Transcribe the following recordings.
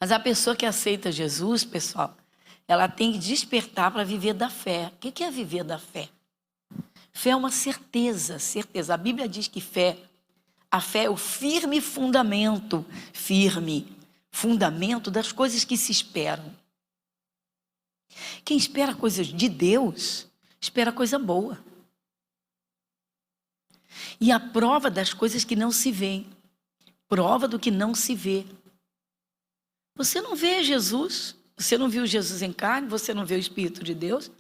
Mas a pessoa que aceita Jesus, pessoal, ela tem que despertar para viver da fé. O que é viver da fé? Fé é uma certeza, certeza. A Bíblia diz que a fé é o firme fundamento das coisas que se esperam. Quem espera coisas de Deus, espera coisa boa. E a prova das coisas que não se veem, prova do que não se vê. Você não vê Jesus, você não viu Jesus em carne, você não vê o Espírito de Deus,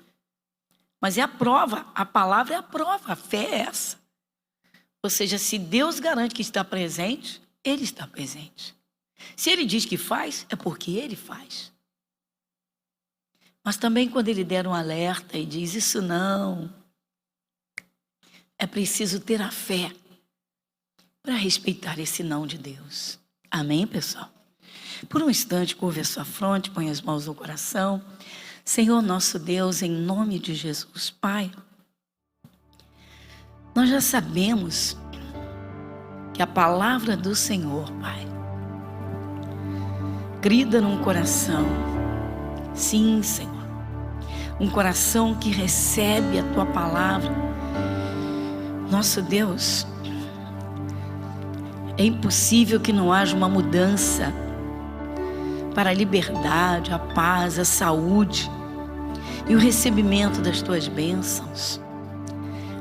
mas é a prova, a palavra é a prova, a fé é essa. Ou seja, se Deus garante que está presente, Ele está presente. Se Ele diz que faz, é porque Ele faz. Mas também quando Ele der um alerta e diz, isso não, é preciso ter a fé para respeitar esse não de Deus. Amém, pessoal? Por um instante, curva a sua fronte, põe as mãos no coração. Senhor nosso Deus, em nome de Jesus, Pai, nós já sabemos que a palavra do Senhor, Pai, crida num coração, sim, Senhor, um coração que recebe a Tua palavra. Nosso Deus, é impossível que não haja uma mudança para a liberdade, a paz, a saúde e o recebimento das Tuas bênçãos.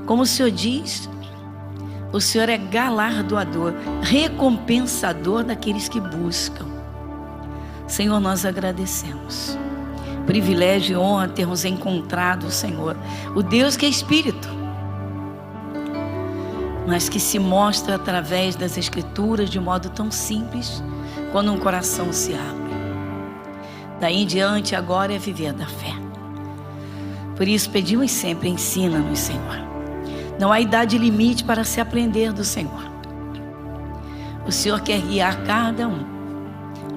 Como o Senhor diz, o Senhor é galardoador, recompensador daqueles que buscam. Senhor, nós agradecemos. Privilégio e honra termos encontrado o Senhor, o Deus que é Espírito, mas que se mostra através das Escrituras de modo tão simples, quando um coração se abre. Daí em diante, agora é viver da fé. Por isso pedimos sempre, ensina-nos, Senhor. Não há idade limite para se aprender do Senhor. O Senhor quer guiar cada um,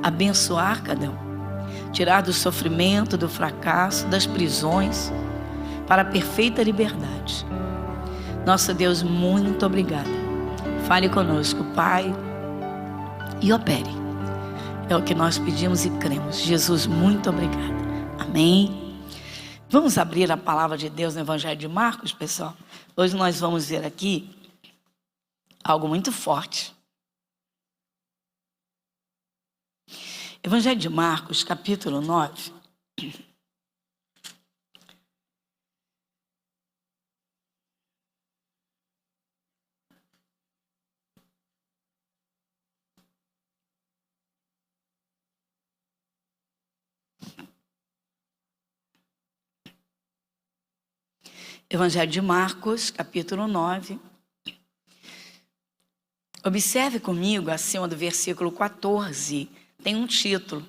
abençoar cada um, tirar do sofrimento, do fracasso, das prisões, para a perfeita liberdade. Nosso Deus, muito obrigada. Fale conosco, Pai, e opere. É o que nós pedimos e cremos. Jesus, muito obrigada. Amém. Vamos abrir a palavra de Deus no Evangelho de Marcos, pessoal. Hoje nós vamos ver aqui algo muito forte. Evangelho de Marcos, capítulo 9. Evangelho de Marcos, capítulo 9. Observe comigo, acima do versículo 14, tem um título.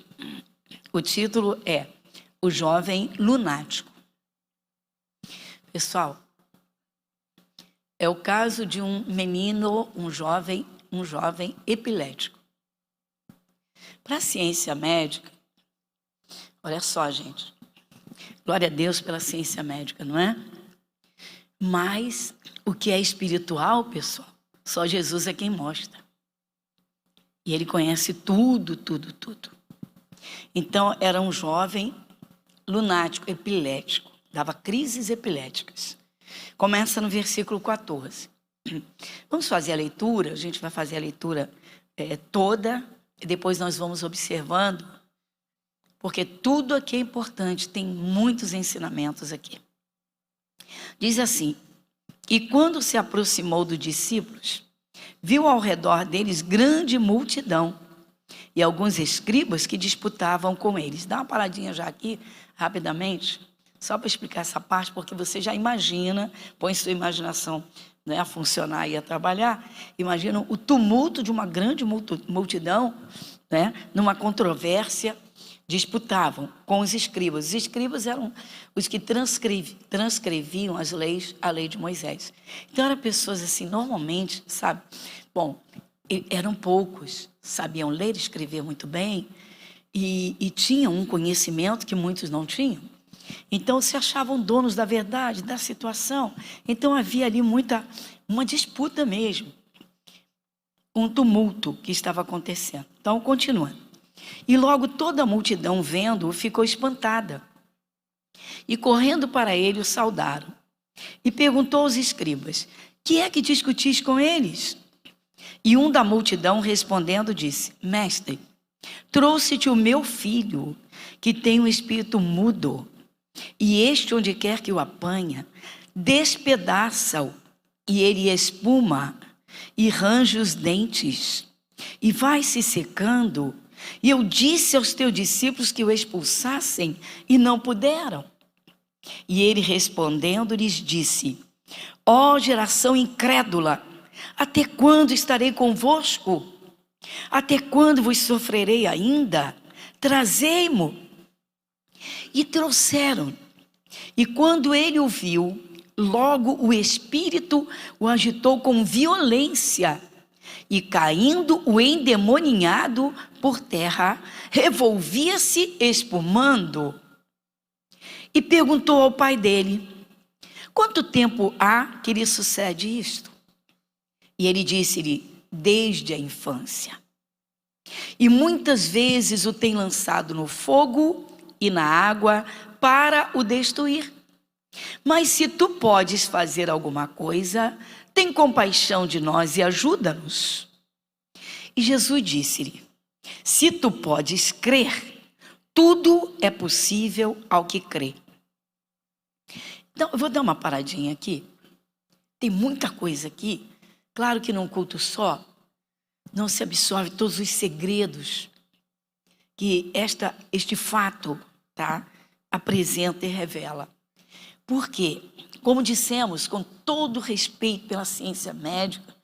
O título é O Jovem Lunático. Pessoal, é o caso de um menino, um jovem epilético. Para a ciência médica, olha só, gente, glória a Deus pela ciência médica, não é? Mas o que é espiritual, pessoal, só Jesus é quem mostra. E Ele conhece tudo, tudo, tudo. Então, era um jovem lunático, epilético, dava crises epiléticas. Começa no versículo 14. Vamos fazer a leitura, a gente vai fazer a leitura toda, e depois nós vamos observando, porque tudo aqui é importante, tem muitos ensinamentos aqui. Diz assim: e quando se aproximou dos discípulos, viu ao redor deles grande multidão e alguns escribas que disputavam com eles. Dá uma paradinha já aqui, rapidamente, só para explicar essa parte, porque você já imagina, põe sua imaginação, né, a funcionar e a trabalhar. Imagina o tumulto de uma grande multidão, né, numa controvérsia. Disputavam com os escribas. Os escribas eram os que transcreviam a lei de Moisés. Então eram pessoas assim, normalmente, sabe? Bom, eram poucos, sabiam ler e escrever muito bem e tinham um conhecimento que muitos não tinham. Então se achavam donos da verdade, da situação. Então havia ali uma disputa mesmo, um tumulto que estava acontecendo. Então, continuando. E logo toda a multidão, vendo-o, ficou espantada. E correndo para ele, o saudaram. E perguntou aos escribas: que é que discutis com eles? E um da multidão, respondendo, disse: Mestre, trouxe-te o meu filho, que tem um espírito mudo, e este, onde quer que o apanha, despedaça-o, e ele espuma, e range os dentes, e vai se secando. E eu disse aos teus discípulos que o expulsassem, e não puderam. E ele respondendo lhes disse: ó geração incrédula, até quando estarei convosco? Até quando vos sofrerei ainda? Trazei-mo. E trouxeram. E quando ele o viu, logo o espírito o agitou com violência. E caindo o endemoninhado por terra, revolvia-se espumando. E perguntou ao pai dele: quanto tempo há que lhe sucede isto? E ele disse-lhe: desde a infância. E muitas vezes o tem lançado no fogo e na água para o destruir. Mas se tu podes fazer alguma coisa, tem compaixão de nós e ajuda-nos. E Jesus disse-lhe: se tu podes crer, tudo é possível ao que crê. Então, eu vou dar uma paradinha aqui. Tem muita coisa aqui. Claro que num culto só não se absorve todos os segredos que este fato, tá, apresenta e revela. Porque, como dissemos, com todo respeito pela ciência médica,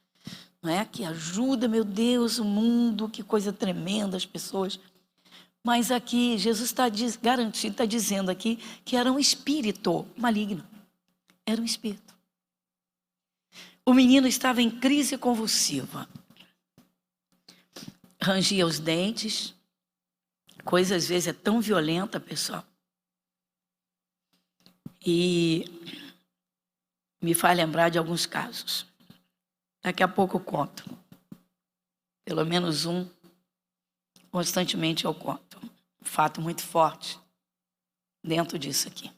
não é, que ajuda, meu Deus, o mundo, que coisa tremenda, as pessoas. Mas aqui, Jesus está garantindo, está dizendo aqui que era um espírito maligno. Era um espírito. O menino estava em crise convulsiva. Rangia os dentes. Coisa, às vezes, é tão violenta, pessoal. E me faz lembrar de alguns casos. Daqui a pouco eu conto. Pelo menos um, constantemente eu conto. Um fato muito forte dentro disso aqui.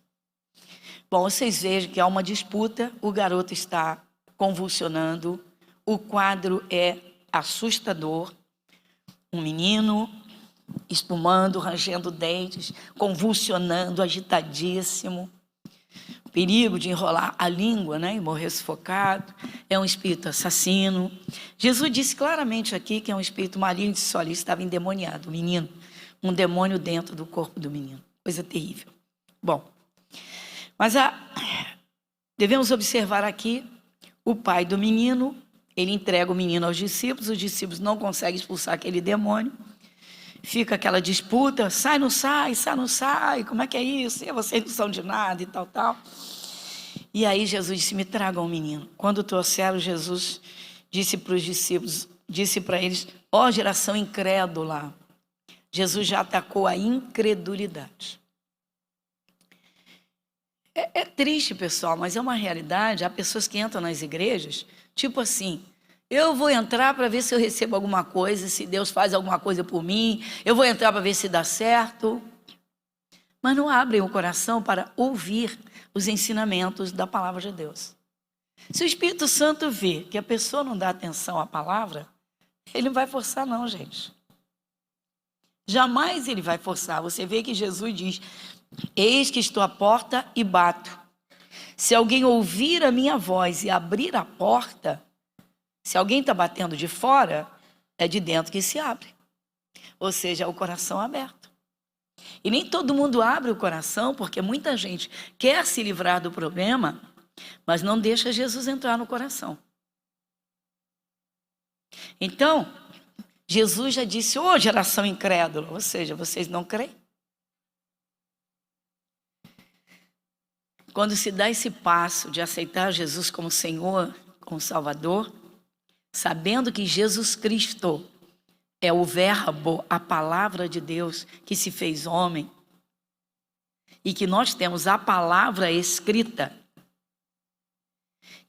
Bom, vocês vejam que há uma disputa, o garoto está convulsionando, o quadro é assustador. Um menino espumando, rangendo dentes, convulsionando, agitadíssimo. O perigo de enrolar a língua, né, e morrer sufocado. É um espírito assassino. Jesus disse claramente aqui que é um espírito maligno, disse: olha, ele estava endemoniado, o menino. Um demônio dentro do corpo do menino. Coisa terrível. Bom, mas devemos observar aqui o pai do menino. Ele entrega o menino aos discípulos, os discípulos não conseguem expulsar aquele demônio. Fica aquela disputa, sai, não sai, como é que é isso? E vocês não são de nada e tal. E aí Jesus disse: me tragam o menino. Quando trouxeram, Jesus disse para os discípulos, disse para eles: ó geração incrédula. Jesus já atacou a incredulidade. É triste, pessoal, mas é uma realidade. Há pessoas que entram nas igrejas, tipo assim: eu vou entrar para ver se eu recebo alguma coisa, se Deus faz alguma coisa por mim, eu vou entrar para ver se dá certo. Mas não abrem o coração para ouvir os ensinamentos da palavra de Deus. Se o Espírito Santo vê que a pessoa não dá atenção à palavra, ele não vai forçar não, gente. Jamais ele vai forçar. Você vê que Jesus diz: eis que estou à porta e bato. Se alguém ouvir a minha voz e abrir a porta, se alguém está batendo de fora, é de dentro que se abre. Ou seja, é o coração aberto. E nem todo mundo abre o coração, porque muita gente quer se livrar do problema, mas não deixa Jesus entrar no coração. Então, Jesus já disse: ô geração incrédula, ou seja, vocês não creem. Quando se dá esse passo de aceitar Jesus como Senhor, como Salvador, sabendo que Jesus Cristo é o verbo, a palavra de Deus que se fez homem, e que nós temos a palavra escrita,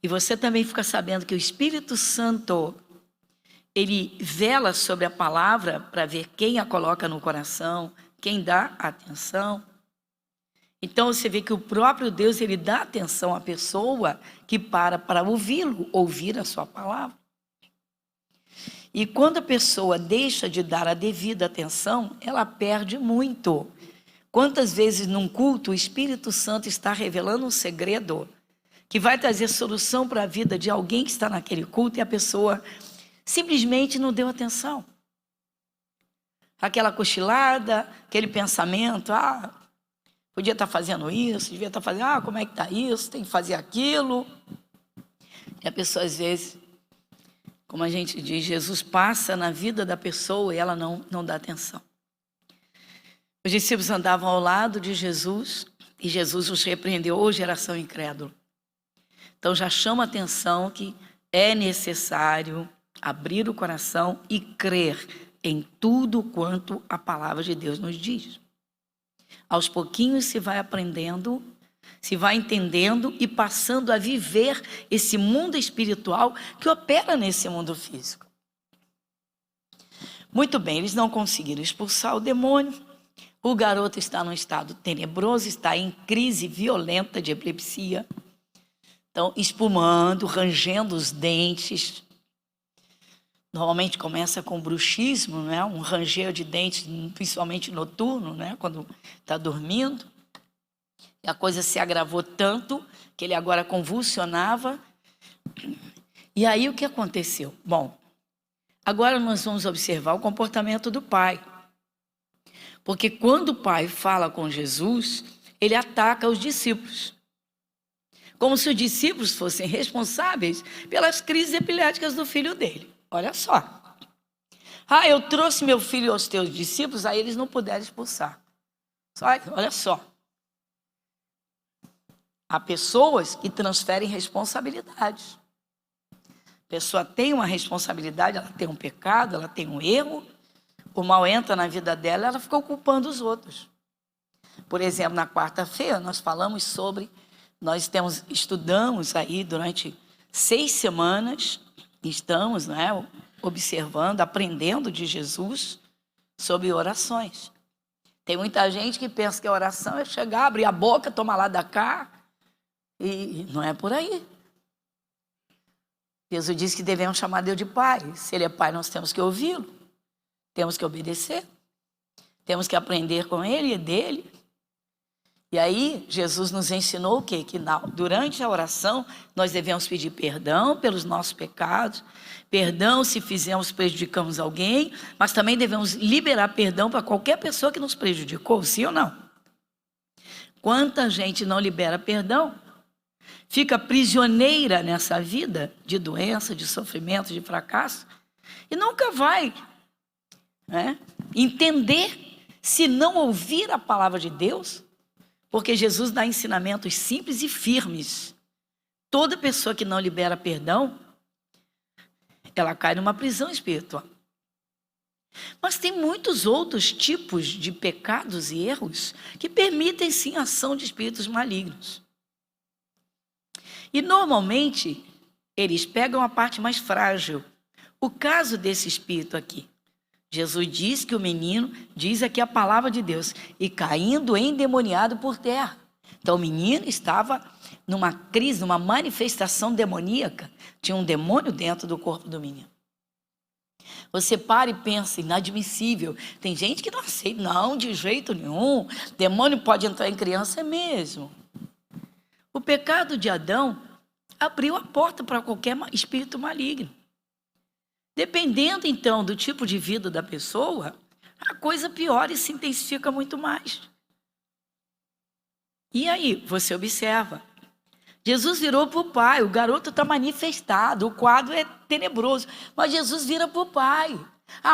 e você também fica sabendo que o Espírito Santo, ele vela sobre a palavra para ver quem a coloca no coração, quem dá atenção. Então você vê que o próprio Deus, ele dá atenção à pessoa que para ouvi-lo, ouvir a sua palavra. E quando a pessoa deixa de dar a devida atenção, ela perde muito. Quantas vezes num culto o Espírito Santo está revelando um segredo que vai trazer solução para a vida de alguém que está naquele culto e a pessoa simplesmente não deu atenção. Aquela cochilada, aquele pensamento, podia estar fazendo isso, devia estar fazendo, como é que está isso, tem que fazer aquilo. E a pessoa às vezes, como a gente diz, Jesus passa na vida da pessoa e ela não dá atenção. Os discípulos andavam ao lado de Jesus e Jesus os repreendeu, ô geração incrédula. Então já chama a atenção que é necessário abrir o coração e crer em tudo quanto a palavra de Deus nos diz. Aos pouquinhos se vai aprendendo, se vai entendendo e passando a viver esse mundo espiritual que opera nesse mundo físico. Muito bem, eles não conseguiram expulsar o demônio. O garoto está num estado tenebroso, está em crise violenta de epilepsia. Então, espumando, rangendo os dentes. Normalmente começa com bruxismo, né? Um ranger de dentes, principalmente noturno, né? Quando está dormindo. E a coisa se agravou tanto que ele agora convulsionava. E aí o que aconteceu? Bom, agora nós vamos observar o comportamento do pai. Porque quando o pai fala com Jesus, ele ataca os discípulos. Como se os discípulos fossem responsáveis pelas crises epiléticas do filho dele. Olha só. Eu trouxe meu filho aos teus discípulos, aí eles não puderam expulsar. Olha só. Há pessoas que transferem responsabilidades. A pessoa tem uma responsabilidade, ela tem um pecado, ela tem um erro, o mal entra na vida dela, ela fica culpando os outros. Por exemplo, na quarta-feira nós falamos sobre, estudamos aí durante 6 semanas, estamos, observando, aprendendo de Jesus sobre orações. Tem muita gente que pensa que a oração é chegar, abrir a boca, tomar lá da cá, e não é por aí. Jesus disse que devemos chamar Deus de Pai. Se Ele é Pai, nós temos que ouvi-lo, temos que obedecer, temos que aprender com Ele e dele. E aí, Jesus nos ensinou o quê? Que durante a oração, nós devemos pedir perdão pelos nossos pecados, perdão se prejudicamos alguém, mas também devemos liberar perdão para qualquer pessoa que nos prejudicou, sim ou não? Quanta gente não libera perdão, fica prisioneira nessa vida de doença, de sofrimento, de fracasso, e nunca vai entender se não ouvir a palavra de Deus. Porque Jesus dá ensinamentos simples e firmes. Toda pessoa que não libera perdão, ela cai numa prisão espiritual. Mas tem muitos outros tipos de pecados e erros que permitem sim a ação de espíritos malignos. E normalmente, eles pegam a parte mais frágil. O caso desse espírito aqui. Jesus diz que o menino, diz aqui a palavra de Deus, e caindo endemoniado por terra. Então o menino estava numa crise, numa manifestação demoníaca. Tinha um demônio dentro do corpo do menino. Você para e pensa, inadmissível. Tem gente que não aceita, não, de jeito nenhum. Demônio pode entrar em criança, é mesmo. O pecado de Adão abriu a porta para qualquer espírito maligno. Dependendo, então, do tipo de vida da pessoa, a coisa piora e se intensifica muito mais. E aí, você observa. Jesus virou para o pai, o garoto está manifestado, o quadro é tenebroso, mas Jesus vira para o pai.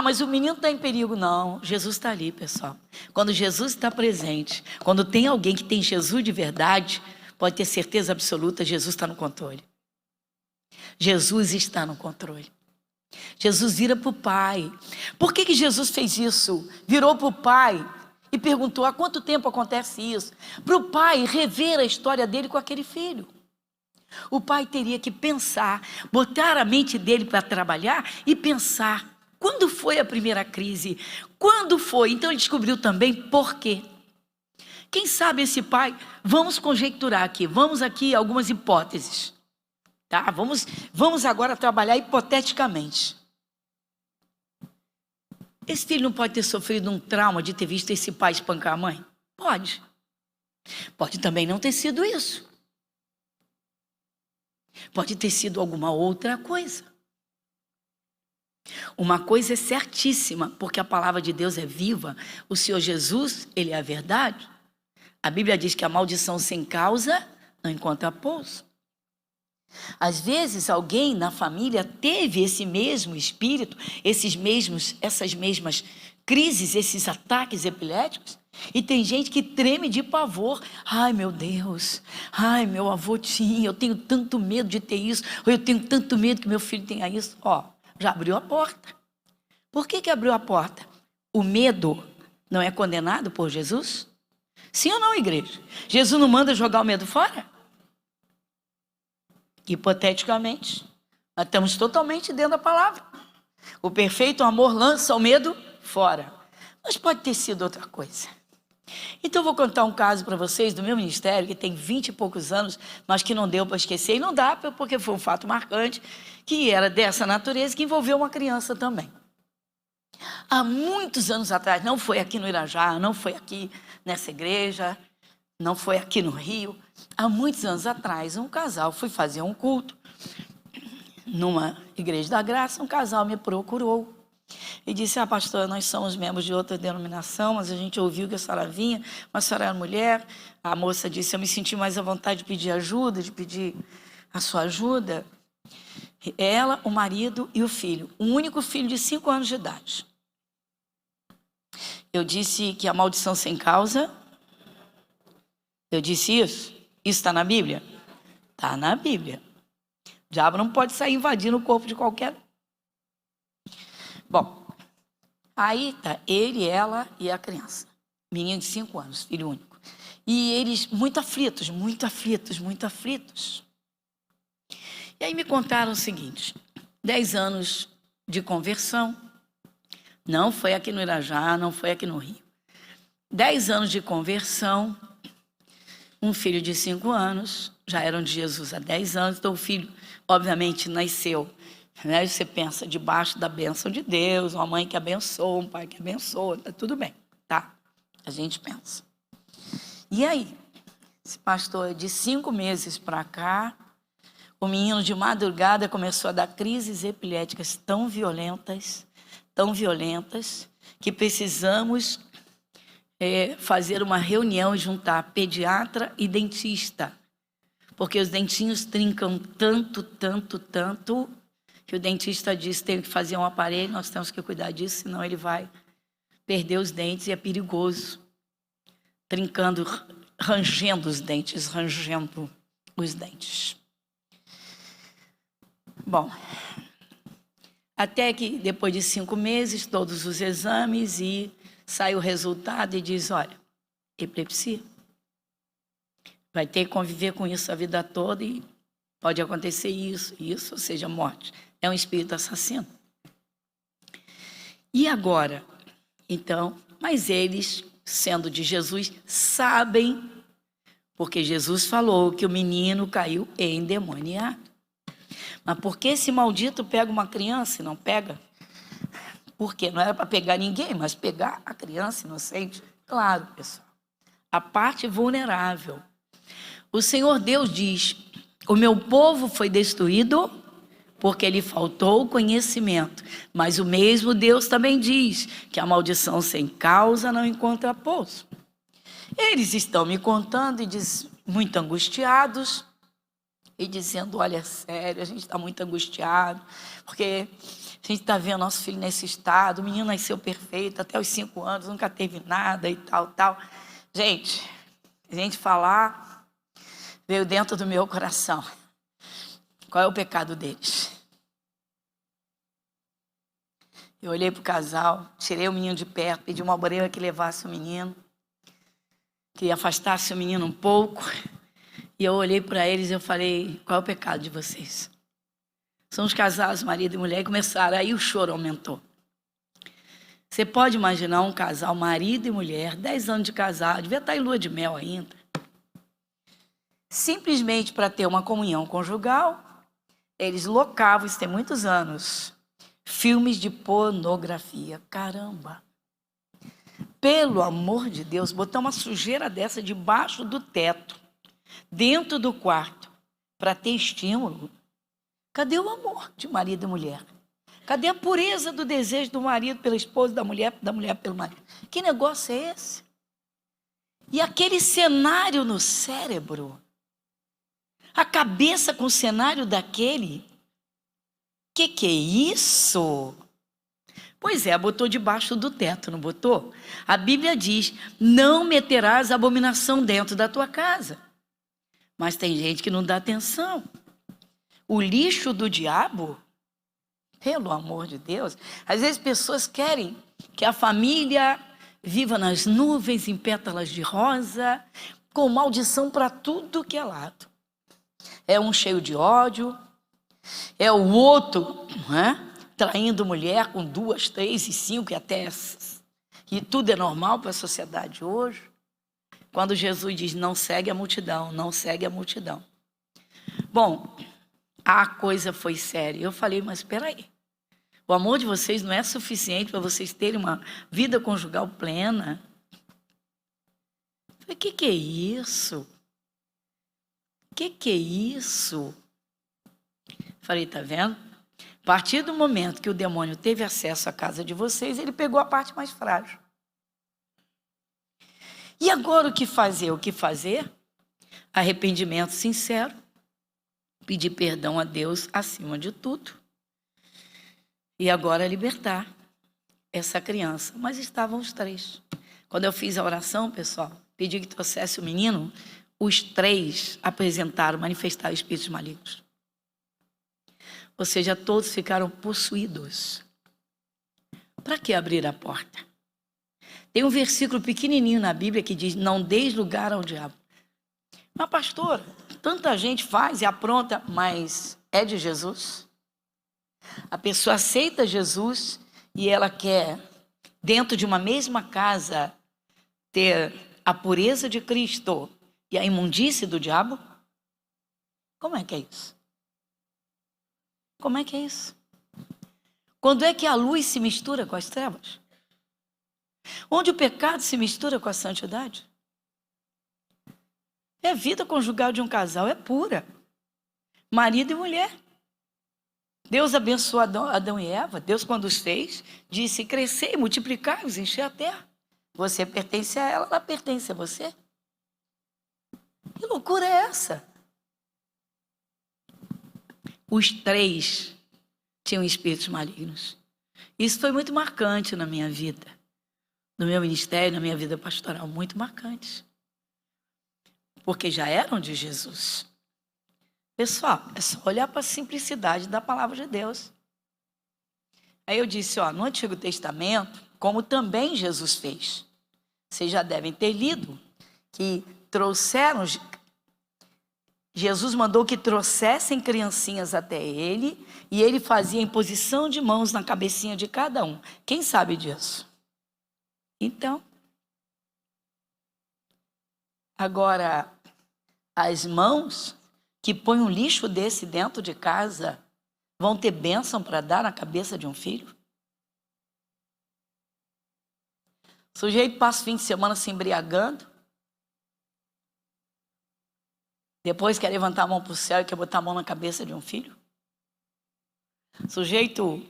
Mas o menino está em perigo. Não, Jesus está ali, pessoal. Quando Jesus está presente, quando tem alguém que tem Jesus de verdade, pode ter certeza absoluta, Jesus está no controle. Jesus está no controle. Jesus vira para o pai. Por que Jesus fez isso? Virou para o pai e perguntou: há quanto tempo acontece isso? Para o pai rever a história dele com aquele filho. O pai teria que pensar, botar a mente dele para trabalhar e pensar quando foi a primeira crise, quando foi. Então ele descobriu também por quê. Quem sabe esse pai, vamos conjecturar aqui, vamos aqui algumas hipóteses, tá? Vamos agora trabalhar hipoteticamente. Esse filho não pode ter sofrido um trauma de ter visto esse pai espancar a mãe? Pode. Pode também não ter sido isso. Pode ter sido alguma outra coisa. Uma coisa é certíssima, porque a palavra de Deus é viva. O Senhor Jesus, Ele é a verdade. A Bíblia diz que a maldição sem causa não encontra pouso. Às vezes alguém na família teve esse mesmo espírito, essas mesmas crises, esses ataques epiléticos, e tem gente que treme de pavor. Ai, meu Deus, ai, meu avô tinha, eu tenho tanto medo de ter isso, ou eu tenho tanto medo que meu filho tenha isso. Ó, já abriu a porta. Por que abriu a porta? O medo não é condenado por Jesus? Sim ou não, igreja? Jesus não manda jogar o medo fora? Hipoteticamente, nós estamos totalmente dentro da palavra. O perfeito amor lança o medo fora. Mas pode ter sido outra coisa. Então eu vou contar um caso para vocês do meu ministério, que tem 20 e poucos anos, mas que não deu para esquecer. E não dá, porque foi um fato marcante, que era dessa natureza, que envolveu uma criança também. Há muitos anos atrás, não foi aqui no Irajá, não foi aqui nessa igreja, não foi aqui no Rio. Há muitos anos atrás, um casal foi fazer um culto numa igreja da graça. Um casal me procurou e disse: pastora, nós somos membros de outra denominação, mas a gente ouviu que a senhora vinha, mas a senhora era mulher. A moça disse: eu me senti mais à vontade de pedir ajuda, de pedir a sua ajuda. Ela, o marido e o filho, um único filho de 5 anos de idade. Eu disse que a maldição sem causa, eu disse isso? Isso está na Bíblia? Está na Bíblia. O diabo não pode sair invadindo o corpo de qualquer um. Bom, aí tá ele, ela e a criança. Menino de 5 anos, filho único. E eles muito aflitos, muito aflitos, muito aflitos. E aí me contaram o seguinte: 10 anos de conversão. Não foi aqui no Irajá, não foi aqui no Rio. 10 anos de conversão. Um filho de 5 anos, já eram de Jesus há 10 anos, então o filho, obviamente, nasceu, né? Você pensa, debaixo da bênção de Deus, uma mãe que abençoa, um pai que abençoa, tá tudo bem, tá? A gente pensa. E aí, esse pastor, de 5 meses para cá, o menino de madrugada começou a dar crises epiléticas tão violentas, que precisamos fazer uma reunião e juntar pediatra e dentista, porque os dentinhos trincam tanto, que o dentista disse: tem que fazer um aparelho, nós temos que cuidar disso, senão ele vai perder os dentes e é perigoso. Trincando, rangendo os dentes. Bom, até que depois de 5 meses, todos os exames, e sai o resultado e diz: olha, epilepsia. Vai ter que conviver com isso a vida toda e pode acontecer isso, ou seja, morte. É um espírito assassino. E agora? Então, mas eles, sendo de Jesus, sabem, porque Jesus falou que o menino caiu endemoniado. Mas por que esse maldito pega uma criança e não pega? Porque não era para pegar ninguém, mas pegar a criança inocente. Claro, pessoal, a parte vulnerável. O Senhor Deus diz: o meu povo foi destruído porque lhe faltou conhecimento. Mas o mesmo Deus também diz que a maldição sem causa não encontra pouso. Eles estão me contando e muito angustiados e dizendo: olha, sério, a gente está muito angustiado, porque a gente está vendo nosso filho nesse estado, o menino nasceu perfeito, até os 5 anos, nunca teve nada e tal. Gente, a gente falar, veio dentro do meu coração. Qual é o pecado deles? Eu olhei para o casal, tirei o menino de perto, pedi uma obreira que levasse o menino, que afastasse o menino um pouco, E eu olhei para eles e eu falei, qual é o pecado de vocês? São os casados, marido e mulher, e começaram, aí o choro aumentou. Você pode imaginar um casal, marido e mulher, 10 anos de casado, devia estar em lua de mel ainda. Simplesmente para ter uma comunhão conjugal, eles locavam, isso tem muitos anos, filmes de pornografia. Caramba! Pelo amor de Deus, botar uma sujeira dessa debaixo do teto, dentro do quarto, para ter estímulo. Cadê o amor de marido e mulher? Cadê a pureza do desejo do marido pela esposa, da mulher pelo marido? Que negócio é esse? E aquele cenário no cérebro, a cabeça com o cenário daquele, que é isso? Pois é, botou debaixo do teto, não botou? A Bíblia diz, não meterás abominação dentro da tua casa. Mas tem gente que não dá atenção. O lixo do diabo, pelo amor de Deus, às vezes pessoas querem que a família viva nas nuvens, em pétalas de rosa, com maldição para tudo que é lado. É um cheio de ódio, é o outro, traindo mulher com 2, 3 e 5 e até essas. E tudo é normal para a sociedade hoje. Quando Jesus diz, não segue a multidão, não segue a multidão. Bom, a coisa foi séria. Eu falei, mas espera aí. O amor de vocês não é suficiente para vocês terem uma vida conjugal plena? Eu falei, que é isso? Que é isso? Falei, tá vendo? A partir do momento que o demônio teve acesso à casa de vocês, ele pegou a parte mais frágil. E agora o que fazer? O que fazer? Arrependimento sincero, pedir perdão a Deus acima de tudo. E agora libertar essa criança. Mas estavam os 3. Quando eu fiz a oração, pessoal, pedi que trouxesse o menino, os 3 apresentaram, manifestaram espíritos malignos. Ou seja, todos ficaram possuídos. Para que abrir a porta? Tem um versículo pequenininho na Bíblia que diz, não deis lugar ao diabo. Mas pastora, tanta gente faz e apronta, mas é de Jesus? A pessoa aceita Jesus e ela quer, dentro de uma mesma casa, ter a pureza de Cristo e a imundície do diabo? Como é que é isso? Como é que é isso? Quando é que a luz se mistura com as trevas? Onde o pecado se mistura com a santidade? É a vida conjugal de um casal, é pura. Marido e mulher. Deus abençoou Adão e Eva. Deus, quando os fez, disse, crescei, multiplicai-vos, encher a terra. Você pertence a ela, ela pertence a você. Que loucura é essa? Os 3 tinham espíritos malignos. Isso foi muito marcante na minha vida, no meu ministério, na minha vida pastoral, muito marcante. Porque já eram de Jesus. Pessoal, é só olhar para a simplicidade da palavra de Deus. Aí eu disse, no Antigo Testamento, como também Jesus fez, vocês já devem ter lido, que trouxeram, Jesus mandou que trouxessem criancinhas até ele, e ele fazia imposição de mãos na cabecinha de cada um. Quem sabe disso? Então, agora, as mãos que põem um lixo desse dentro de casa vão ter bênção para dar na cabeça de um filho? O sujeito passa o fim de semana se embriagando, depois quer levantar a mão para o céu e quer botar a mão na cabeça de um filho? O sujeito,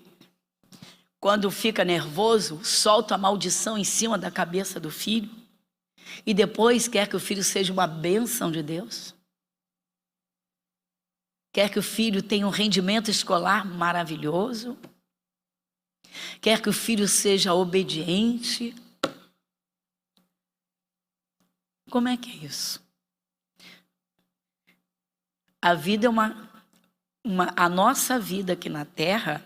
quando fica nervoso, solta a maldição em cima da cabeça do filho e depois quer que o filho seja uma bênção de Deus? Quer que o filho tenha um rendimento escolar maravilhoso? Quer que o filho seja obediente? Como é que é isso? A vida é a nossa vida aqui na Terra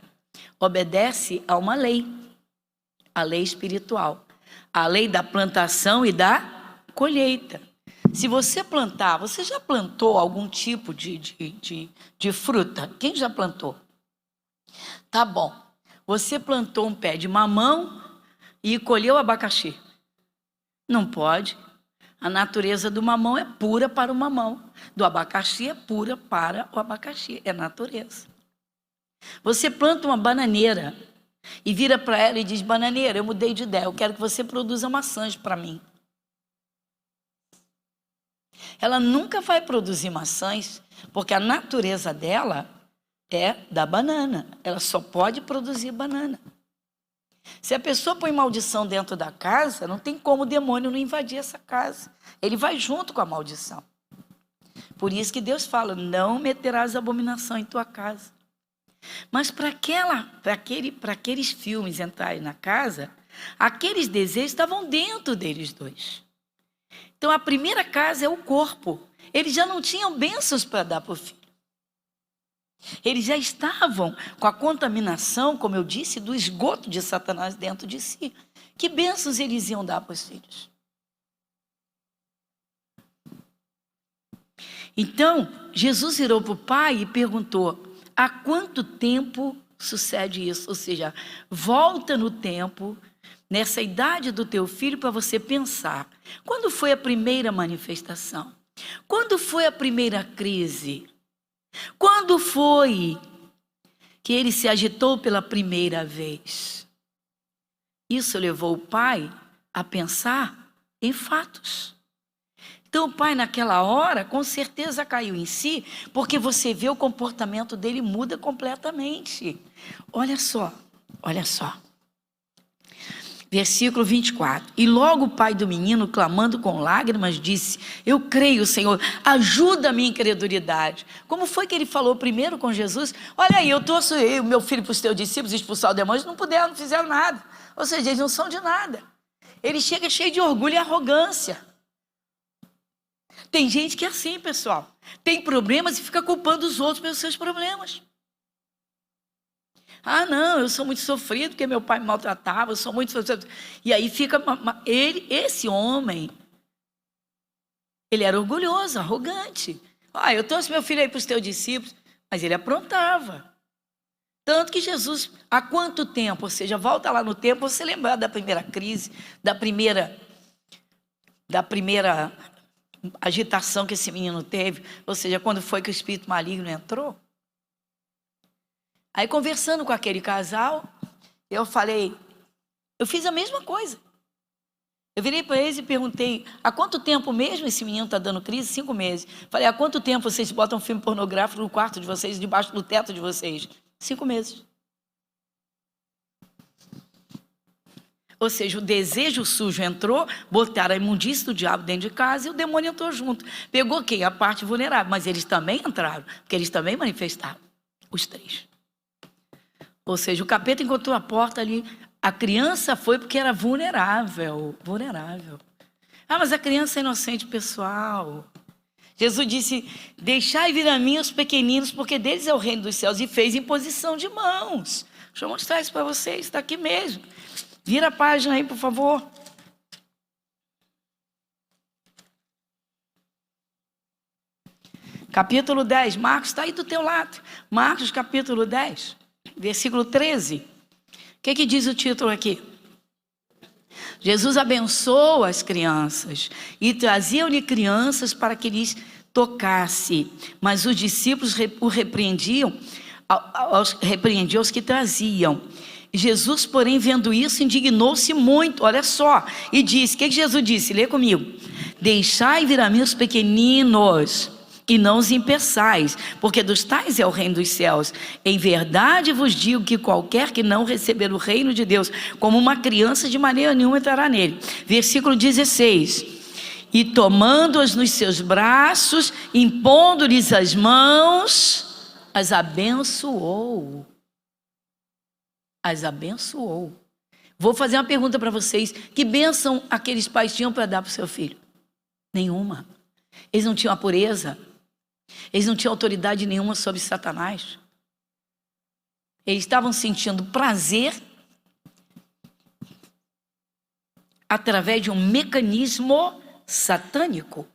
obedece a uma lei, a lei espiritual, a lei da plantação e da colheita. Se você plantar, você já plantou algum tipo de fruta? Quem já plantou? Tá bom. Você plantou um pé de mamão e colheu abacaxi. Não pode. A natureza do mamão é pura para o mamão. Do abacaxi é pura para o abacaxi. É natureza. Você planta uma bananeira e vira para ela e diz: bananeira, eu mudei de ideia, eu quero que você produza maçãs para mim. Ela nunca vai produzir maçãs, porque a natureza dela é da banana. Ela só pode produzir banana. Se a pessoa põe maldição dentro da casa, não tem como o demônio não invadir essa casa. Ele vai junto com a maldição. Por isso que Deus fala: não meterás abominação em tua casa. Mas para aqueles filmes entrarem na casa, aqueles desejos estavam dentro deles dois. Então a primeira casa é o corpo. Eles já não tinham bênçãos para dar para o filho. Eles já estavam com a contaminação, como eu disse, do esgoto de Satanás dentro de si. Que bênçãos eles iam dar para os filhos? Então, Jesus virou para o pai e perguntou: há quanto tempo sucede isso? Ou seja, volta no tempo, nessa idade do teu filho, para você pensar. Quando foi a primeira manifestação? Quando foi a primeira crise? Quando foi que ele se agitou pela primeira vez? Isso levou o pai a pensar em fatos. Então o pai naquela hora com certeza caiu em si, porque você vê o comportamento dele muda completamente. Olha só. Versículo 24. E logo o pai do menino, clamando com lágrimas, disse: eu creio, Senhor, ajuda a minha incredulidade. Como foi que ele falou primeiro com Jesus? Olha aí, eu trouxe o meu filho para os teus discípulos expulsar o demônio, não puderam, não fizeram nada. Ou seja, eles não são de nada. Ele chega cheio de orgulho e arrogância. Tem gente que é assim, pessoal. Tem problemas e fica culpando os outros pelos seus problemas. Ah, não, eu sou muito sofrido porque meu pai me maltratava, eu sou muito sofrido. E aí fica esse homem, ele era orgulhoso, arrogante. Ah, eu trouxe meu filho aí para os teus discípulos, mas ele aprontava. Tanto que Jesus, há quanto tempo? Ou seja, volta lá no tempo, você lembrar da primeira crise, da primeira agitação que esse menino teve, ou seja, quando foi que o espírito maligno entrou. Aí conversando com aquele casal, eu fiz a mesma coisa. Eu virei para eles e perguntei: há quanto tempo mesmo esse menino está dando crise? 5 meses. Falei: há quanto tempo vocês botam filme pornográfico no quarto de vocês, debaixo do teto de vocês? 5 meses. Ou seja, o desejo sujo entrou, botaram a imundícia do diabo dentro de casa e o demônio entrou junto. Pegou quem? A parte vulnerável. Mas eles também entraram, porque eles também manifestaram. Os 3. Ou seja, o capeta encontrou a porta ali. A criança foi porque era vulnerável. Ah, mas a criança é inocente, pessoal. Jesus disse: deixai vir a mim os pequeninos, porque deles é o reino dos céus. E fez imposição de mãos. Deixa eu mostrar isso para vocês, está aqui mesmo. Vira a página aí, por favor. Capítulo 10, Marcos está aí do teu lado. Marcos, capítulo 10, versículo 13. O que diz o título aqui? Jesus abençoou as crianças e traziam-lhe crianças para que lhes tocasse. Mas os discípulos o repreendiam os que traziam. Jesus, porém, vendo isso, indignou-se muito, olha só, e disse: o que Jesus disse? Lê comigo: deixai vir a mim os pequeninos, e não os impeçais, porque dos tais é o reino dos céus. Em verdade vos digo que qualquer que não receber o reino de Deus como uma criança, de maneira nenhuma entrará nele. Versículo 16: e tomando-os nos seus braços, impondo-lhes as mãos, as abençoou. As abençoou. Vou fazer uma pergunta para vocês: que bênção aqueles pais tinham para dar para o seu filho? Nenhuma. Eles não tinham a pureza. Eles não tinham autoridade nenhuma sobre Satanás. Eles estavam sentindo prazer através de um mecanismo satânico.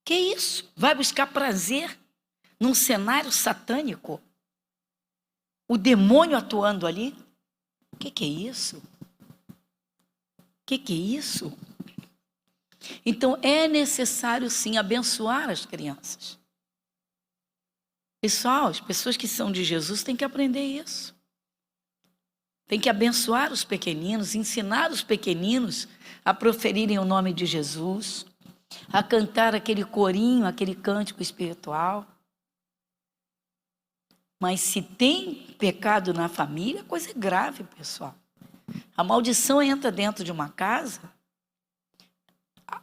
Que isso? Vai buscar prazer num cenário satânico? O demônio atuando ali? Que é isso? Que é isso? Então é necessário sim abençoar as crianças. Pessoal, as pessoas que são de Jesus têm que aprender isso. Tem que abençoar os pequeninos, ensinar os pequeninos a proferirem o nome de Jesus, a cantar aquele corinho, aquele cântico espiritual. Mas se tem pecado na família, a coisa é grave, pessoal. A maldição entra dentro de uma casa,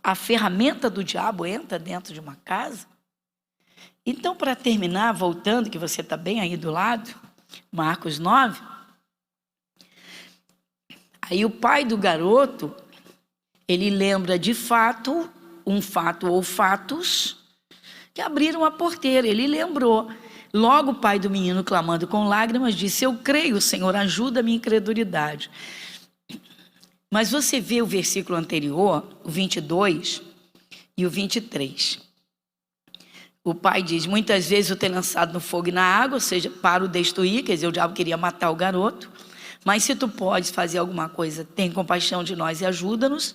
a ferramenta do diabo entra dentro de uma casa. Então, para terminar, voltando, que você está bem aí do lado, Marcos 9, aí o pai do garoto, ele lembra de fato, um fato ou fatos, que abriram a porteira, ele lembrou. Logo o pai do menino, clamando com lágrimas, disse: eu creio, Senhor, ajuda a minha incredulidade. Mas você vê o versículo anterior, o 22 e o 23. O pai diz: muitas vezes eu tenho lançado no fogo e na água, ou seja, para o destruir, quer dizer, o diabo queria matar o garoto. Mas se tu podes fazer alguma coisa, tem compaixão de nós e ajuda-nos.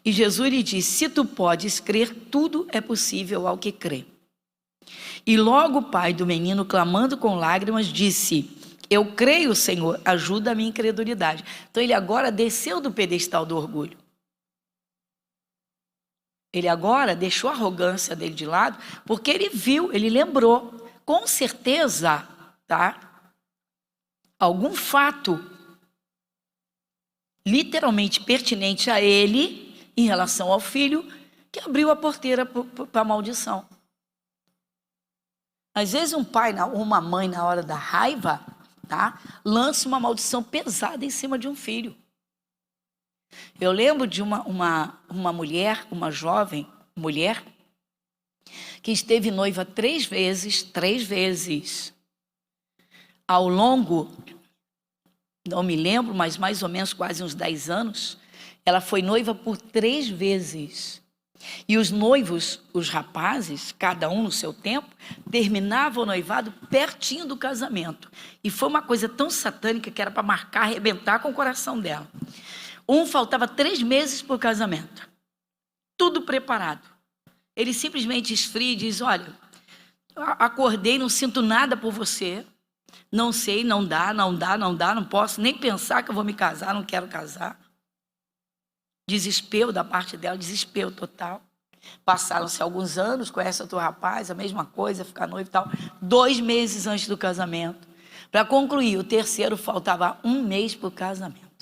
E Jesus lhe disse: se tu podes crer, tudo é possível ao que crê. E logo o pai do menino, clamando com lágrimas, disse: eu creio, Senhor, ajuda a minha incredulidade. Então ele agora desceu do pedestal do orgulho. Ele agora deixou a arrogância dele de lado, porque ele viu, ele lembrou, com certeza, tá? Algum fato literalmente pertinente a ele, em relação ao filho, que abriu a porteira para a maldição. Às vezes um pai ou uma mãe, na hora da raiva, tá, lança uma maldição pesada em cima de um filho. Eu lembro de uma mulher, uma jovem mulher, que esteve noiva 3 vezes, ao longo, não me lembro, mas mais ou menos quase uns 10 anos, ela foi noiva por 3 vezes. E os noivos, os rapazes, cada um no seu tempo, terminavam o noivado pertinho do casamento. E foi uma coisa tão satânica que era para marcar, arrebentar com o coração dela. Faltava 3 meses para o casamento. Tudo preparado. Ele simplesmente esfria e diz: olha, acordei, não sinto nada por você. Não sei, não dá, não posso nem pensar que eu vou me casar, não quero casar. Desespero da parte dela, desespero total. Passaram-se alguns anos, conhece outro rapaz, a mesma coisa, ficar noivo e tal. 2 meses antes do casamento. Para concluir, o terceiro faltava 1 mês para o casamento.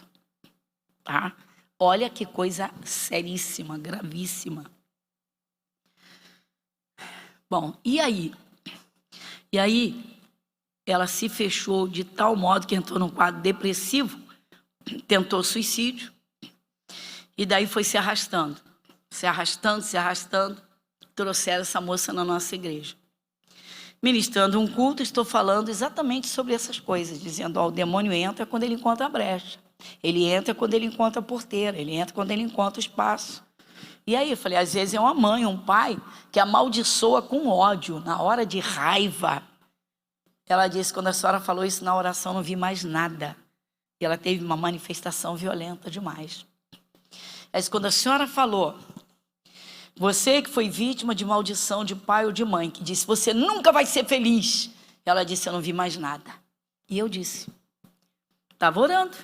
Tá? Olha que coisa seríssima, gravíssima. Bom, e aí? E aí, ela se fechou de tal modo que entrou num quadro depressivo, tentou suicídio, e daí foi se arrastando, trouxeram essa moça na nossa igreja. Ministrando um culto, estou falando exatamente sobre essas coisas, dizendo: ó, o demônio entra quando ele encontra a brecha, ele entra quando ele encontra a porteira, ele entra quando ele encontra o espaço. E aí eu falei, às vezes é uma mãe, um pai, que amaldiçoa com ódio, na hora de raiva. Ela disse: quando a senhora falou isso na oração, não vi mais nada. E ela teve uma manifestação violenta demais. Mas quando a senhora falou, você que foi vítima de maldição de pai ou de mãe, que disse: você nunca vai ser feliz. Ela disse: eu não vi mais nada. E eu disse, estava orando.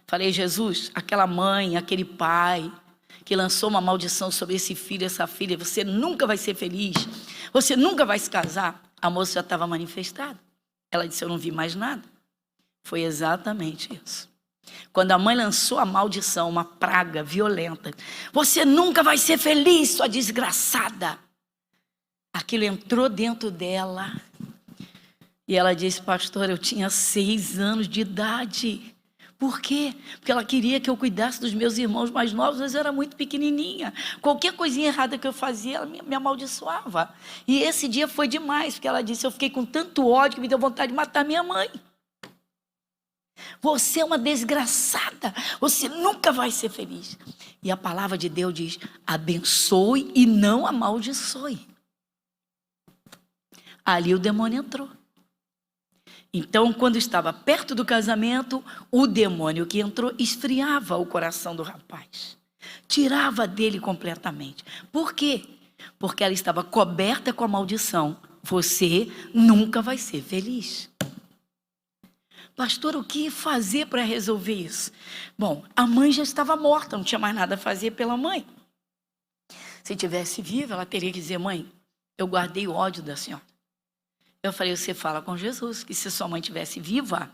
Falei: Jesus, aquela mãe, aquele pai que lançou uma maldição sobre esse filho, essa filha, você nunca vai ser feliz, você nunca vai se casar. A moça já estava manifestada. Ela disse: eu não vi mais nada. Foi exatamente isso. Quando a mãe lançou a maldição, uma praga violenta: você nunca vai ser feliz, sua desgraçada. Aquilo entrou dentro dela. E ela disse: pastor, eu tinha 6 anos de idade. Por quê? Porque ela queria que eu cuidasse dos meus irmãos mais novos, mas eu era muito pequenininha. Qualquer coisinha errada que eu fazia, ela me amaldiçoava. E esse dia foi demais, porque ela disse: eu fiquei com tanto ódio que me deu vontade de matar minha mãe. Você é uma desgraçada, você nunca vai ser feliz. E a palavra de Deus diz: abençoe e não amaldiçoe. Ali o demônio entrou. Então, quando estava perto do casamento, o demônio que entrou esfriava o coração do rapaz. Tirava dele completamente. Por quê? Porque ela estava coberta com a maldição. Você nunca vai ser feliz. Pastor, o que fazer para resolver isso? Bom, a mãe já estava morta, não tinha mais nada a fazer pela mãe. Se tivesse viva, ela teria que dizer: mãe, eu guardei o ódio da senhora. Eu falei: você fala com Jesus, que se sua mãe tivesse viva,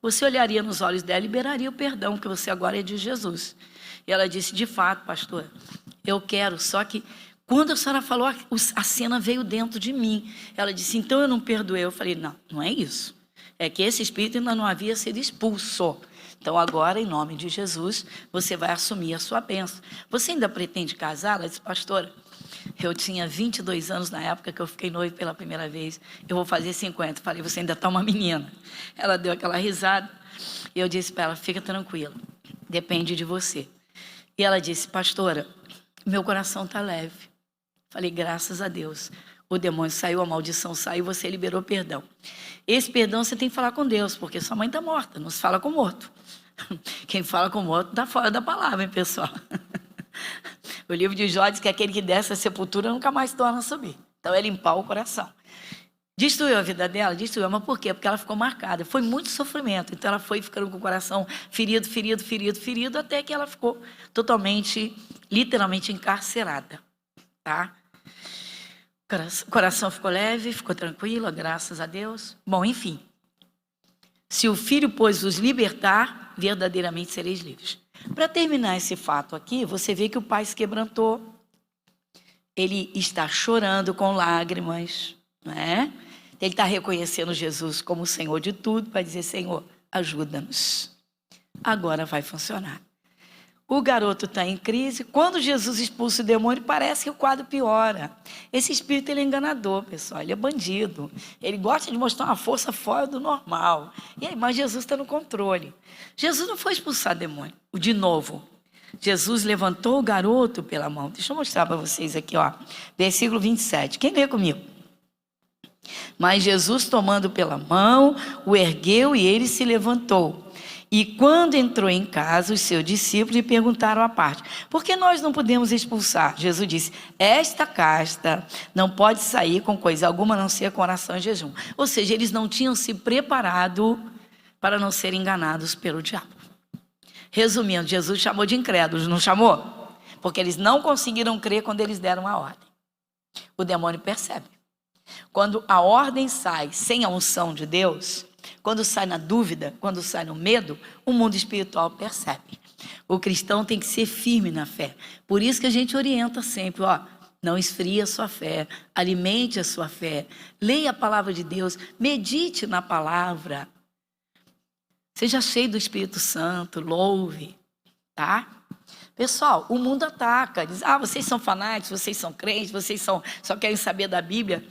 você olharia nos olhos dela e liberaria o perdão, que você agora é de Jesus. E ela disse: de fato, pastor, eu quero, só que quando a senhora falou, a cena veio dentro de mim. Ela disse: então eu não perdoei. Eu falei: não, não é isso. É que esse espírito ainda não havia sido expulso. Então agora, em nome de Jesus, você vai assumir a sua bênção. Você ainda pretende casar? Ela disse: pastora, eu tinha 22 anos na época que eu fiquei noiva pela primeira vez. Eu vou fazer 50. Falei: você ainda está uma menina. Ela deu aquela risada. E eu disse para ela: fica tranquila, depende de você. E ela disse: pastora, meu coração está leve. Falei: graças a Deus. O demônio saiu, a maldição saiu, você liberou perdão. Esse perdão você tem que falar com Deus, porque sua mãe está morta, não se fala com morto. Quem fala com morto está fora da palavra, hein, pessoal? O livro de Jó diz que aquele que desce a sepultura nunca mais torna a subir. Então é limpar o coração. Destruiu a vida dela? Destruiu. Mas por quê? Porque ela ficou marcada. Foi muito sofrimento. Então ela foi ficando com o coração ferido, ferido, ferido, ferido, até que ela ficou totalmente, literalmente encarcerada. Tá? O coração ficou leve, ficou tranquilo, graças a Deus. Bom, enfim. Se o Filho, pois, os libertar, verdadeiramente sereis livres. Para terminar esse fato aqui, você vê que o pai se quebrantou. Ele está chorando com lágrimas, né? Ele está reconhecendo Jesus como o Senhor de tudo, para dizer: Senhor, ajuda-nos. Agora vai funcionar. O garoto está em crise. Quando Jesus expulsa o demônio, parece que o quadro piora. Esse espírito, ele é enganador, pessoal. Ele é bandido. Ele gosta de mostrar uma força fora do normal. E aí, mas Jesus está no controle. Jesus não foi expulsar demônio. De novo, Jesus levantou o garoto pela mão. Deixa eu mostrar para vocês aqui, ó. Versículo 27. Quem lê comigo? Mas Jesus, tomando pela mão, o ergueu e ele se levantou. E quando entrou em casa, os seus discípulos lhe perguntaram à parte: por que nós não podemos expulsar? Jesus disse: esta casta não pode sair com coisa alguma, a não ser com oração e jejum. Ou seja, eles não tinham se preparado para não serem enganados pelo diabo. Resumindo, Jesus chamou de incrédulos, não chamou? Porque eles não conseguiram crer quando eles deram a ordem. O demônio percebe. Quando a ordem sai sem a unção de Deus, quando sai na dúvida, quando sai no medo, o mundo espiritual percebe. O cristão tem que ser firme na fé. Por isso que a gente orienta sempre, ó, não esfrie a sua fé, alimente a sua fé, leia a palavra de Deus, medite na palavra. Seja cheio do Espírito Santo, louve, tá? Pessoal, o mundo ataca, diz: vocês são fanáticos, vocês são crentes, vocês só querem saber da Bíblia.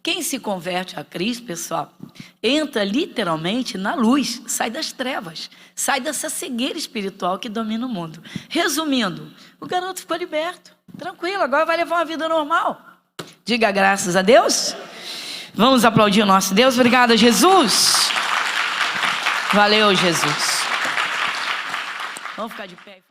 Quem se converte a Cristo, pessoal, entra literalmente na luz, sai das trevas, sai dessa cegueira espiritual que domina o mundo. Resumindo, o garoto ficou liberto, tranquilo, agora vai levar uma vida normal. Diga graças a Deus. Vamos aplaudir o nosso Deus. Obrigada, Jesus. Valeu, Jesus. Vamos ficar de pé.